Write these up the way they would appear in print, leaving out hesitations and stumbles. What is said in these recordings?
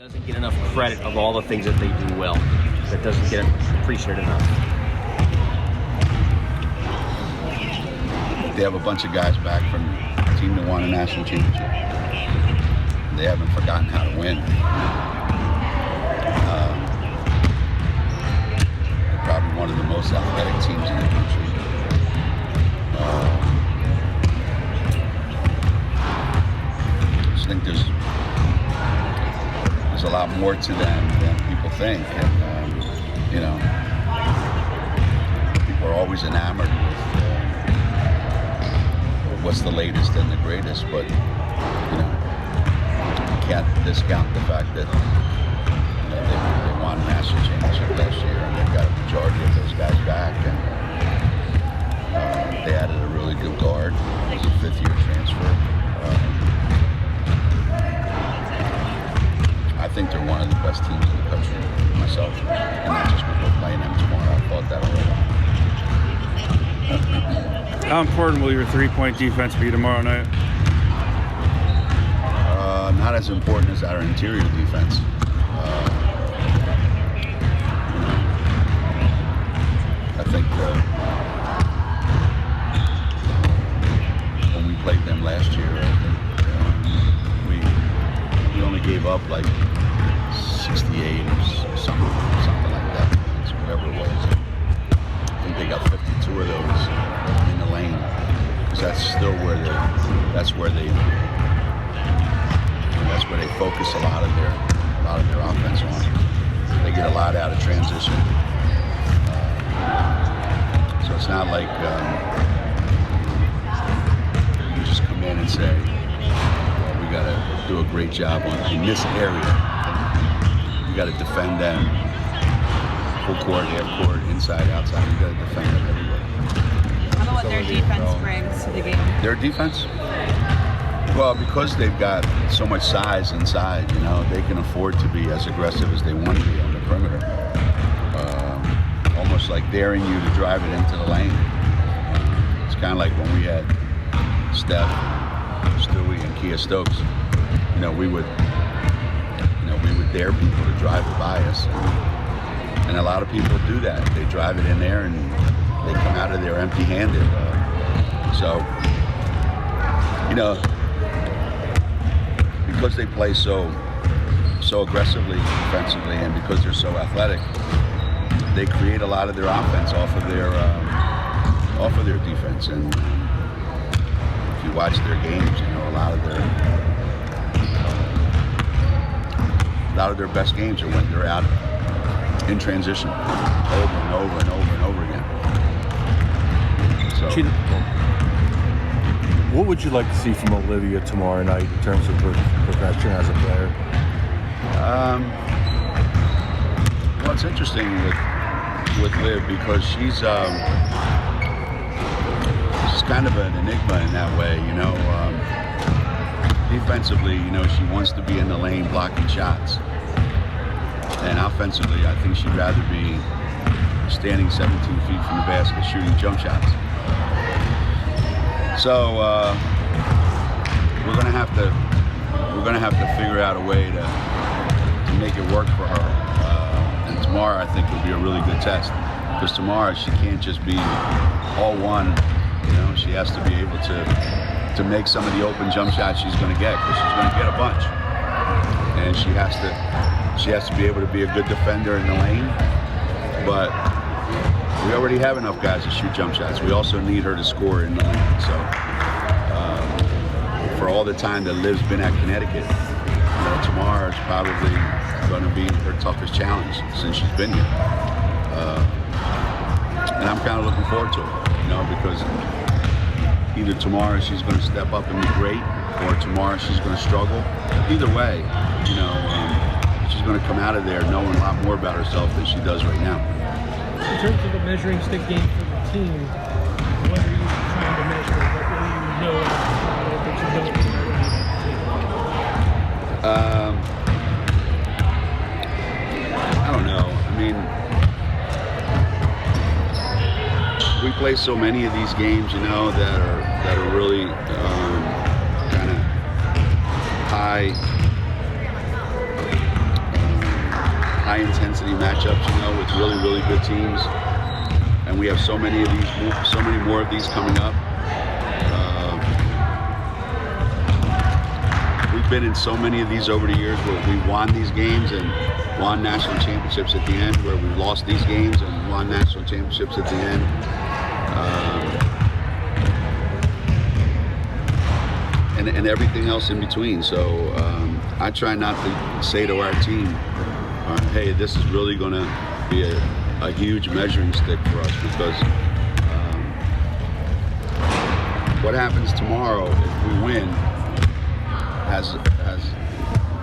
Doesn't get enough credit of all the things that they do well. That doesn't get appreciated enough. They have a bunch of guys back from a team that won a national championship. They haven't forgotten how to win. They're probably one of the most athletic teams in the country. I just think there's a lot more to them than people think, and people are always enamored with what's the latest and the greatest, but you can't discount the fact that they won a national championship last year, and they've got a majority of those guys back, and they added a really good guard. It was a fifth-year transfer. I think they're one of the best teams in the country, myself, and not just because we're playing them tomorrow. I thought that already. How important will your three-point defense be tomorrow night? Not as important as our interior defense. I think when we played them last year, I think we only gave up like 68 or something like that, whatever it was. I think they got 52 of those in the lane, because that's still where they focus a lot of their offense on. They get a lot out of transition, so it's not like you just come in and say, we got to do a great job in this area. You got to defend them full court, half court, inside, outside. You got to defend them everywhere. How about what their defense brings to the game? Their defense? Well, because they've got so much size inside, they can afford to be as aggressive as they want to be on the perimeter. Almost like daring you to drive it into the lane. It's kind of like when we had Steph, Stewie, and Kia Stokes. We would dare people to drive it by us. And a lot of people do that. They drive it in there and they come out of there empty-handed. Because they play so aggressively defensively, and because they're so athletic, they create a lot of their offense off of their defense. And if you watch their games, a lot of their best games are when they're out in transition over and over and over and over again. So, what would you like to see from Olivia tomorrow night in terms of her progression as a player? Well, it's interesting with Liv, because she's kind of an enigma in that way. Defensively, she wants to be in the lane blocking shots, and offensively, I think she'd rather be standing 17 feet from the basket shooting jump shots. So we're gonna have to figure out a way to make it work for her. And tomorrow, I think, will be a really good test, because tomorrow she can't just be all one. She has to be able to make some of the open jump shots she's going to get, because she's going to get a bunch, and she has to be able to be a good defender in the lane. But we already have enough guys to shoot jump shots. We also need her to score in the lane. So for all the time that Liv's been at Connecticut, tomorrow is probably going to be her toughest challenge since she's been here. And I'm kind of looking forward to it, because either tomorrow she's going to step up and be great, or tomorrow she's going to struggle. Either way, she's going to come out of there knowing a lot more about herself than she does right now. In terms of the measuring stick game for the team, what are you trying to measure? What do you know that you don't know I don't know. We play so many of these games, that are really kind of good teams, and we have so many of these, so many more of these coming up. We've been in so many of these over the years where we won these games and won national championships at the end, where we lost these games and won national championships at the end. And everything else in between. So I try not to say to our team, hey, this is really going to be a huge measuring stick for us, because what happens tomorrow if we win has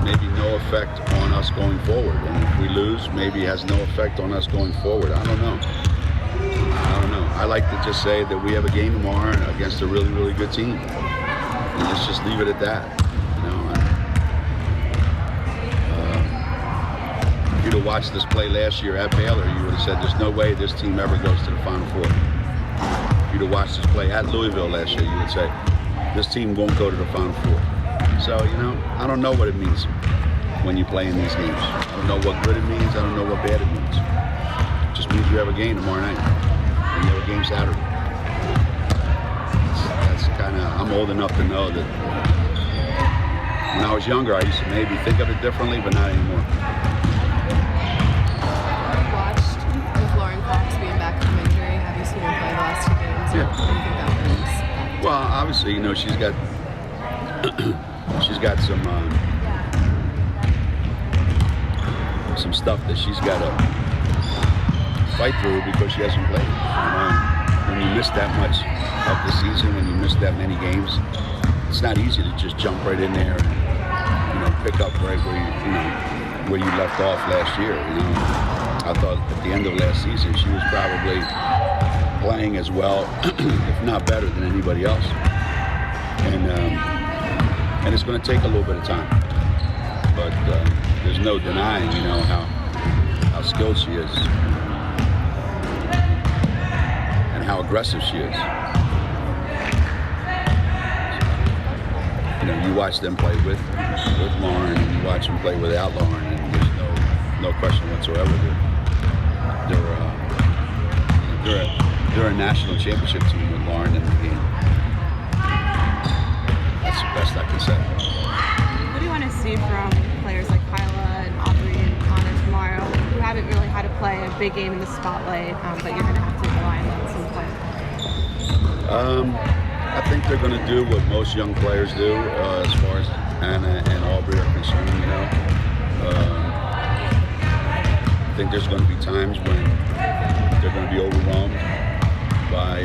maybe no effect on us going forward, and if we lose, maybe has no effect on us going forward. I don't know. I like to just say that we have a game tomorrow against a really, really good team, and let's just leave it at that. If you'd have watched this play last year at Baylor, you would have said there's no way this team ever goes to the Final Four. If you'd have watched this play at Louisville last year, you would say this team won't go to the Final Four. So, I don't know what it means when you play in these games. I don't know what good it means. I don't know what bad it means. It just means you have a game tomorrow night, and you have a game Saturday. That's kind of, I'm old enough to know that when I was younger, I used to maybe think of it differently, but not anymore. Yeah. Well, obviously, she's got some stuff that she's got to fight through because she hasn't played. When you miss that much of the season, when you miss that many games, it's not easy to just jump right in there and pick up right where you left off last year. I thought at the end of last season she was probably playing as well, if not better, than anybody else, and it's going to take a little bit of time, but there's no denying, how skilled she is and how aggressive she is. You watch them play with Lauren, and you watch them play without Lauren, and there's no question whatsoever they're a national championship team with Lauren in the game. That's the best I can say. What do you want to see from players like Kyla and Aubrey and Connor tomorrow, who haven't really had to play a big game in the spotlight, but you're going to have to rely on them at some point? I think they're going to do what most young players do, as far as Anna and Aubrey are concerned. I think there's going to be times when they're going to be overwhelmed by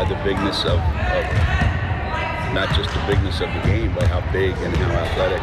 the bigness of not just the bigness of the game, but how big and how athletic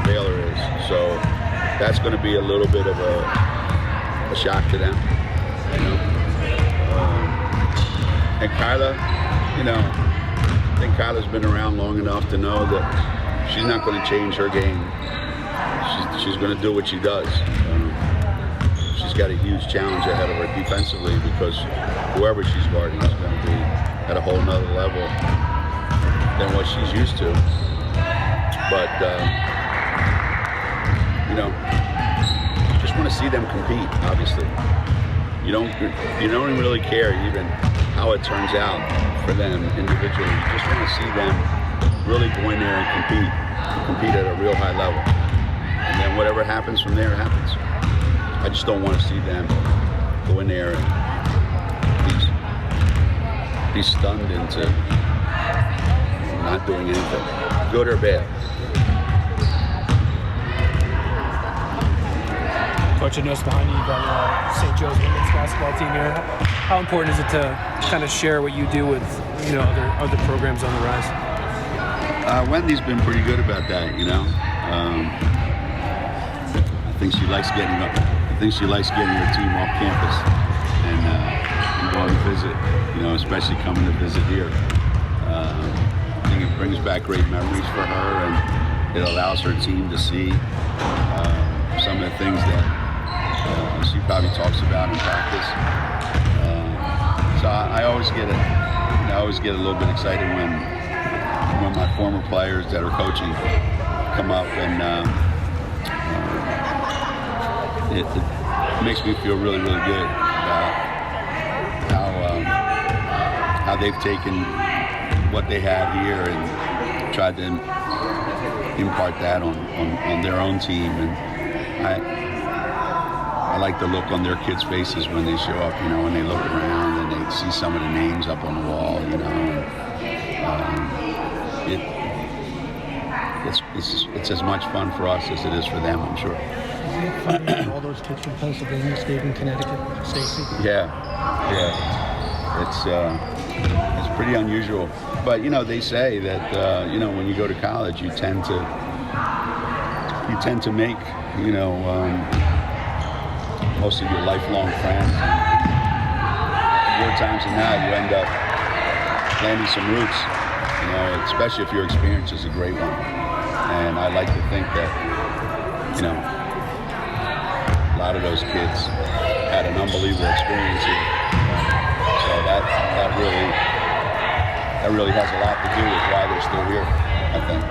Baylor is. So that's going to be a little bit of a shock to them, And Kyla, I think Kyla's been around long enough to know that she's not going to change her game. She's going to do what she does. She's got a huge challenge ahead of her defensively, because whoever she's guarding is going to be at a whole nother level than what she's used to. But, just want to see them compete, obviously. You don't even really care even how it turns out for them individually. You just want to see them really go in there and compete at a real high level. And then whatever happens from there happens. I just don't want to see them go in there and be stunned into not doing anything, good or bad. Coach, I noticed behind you, you've got St. Joe's women's basketball team here. How important is it to kind of share what you do with other programs on the rise? Wendy's been pretty good about that, I think she likes getting her team off campus and going to visit, especially coming to visit here. I think it brings back great memories for her, and it allows her team to see some of the things that she probably talks about in practice. So I always get a little bit excited when my former players that are coaching come up and it makes me feel really, really good about how they've taken what they have here and tried to impart that on their own team. And I like the look on their kids' faces when they show up, you know, when they look around and they see some of the names up on the wall, you know. And it's as much fun for us as it is for them, I'm sure. Is it fun to all those kids from Pennsylvania stayed in Connecticut, Stacy? Yeah. It's pretty unusual. But, you know, they say that, you know, when you go to college, you tend to make, you know, most of your lifelong friends. More times than not, you end up planting some roots, you know, especially if your experience is a great one. And I like to think that, you know, a lot of those kids had an unbelievable experience here. So that really has a lot to do with why they're still here, I think.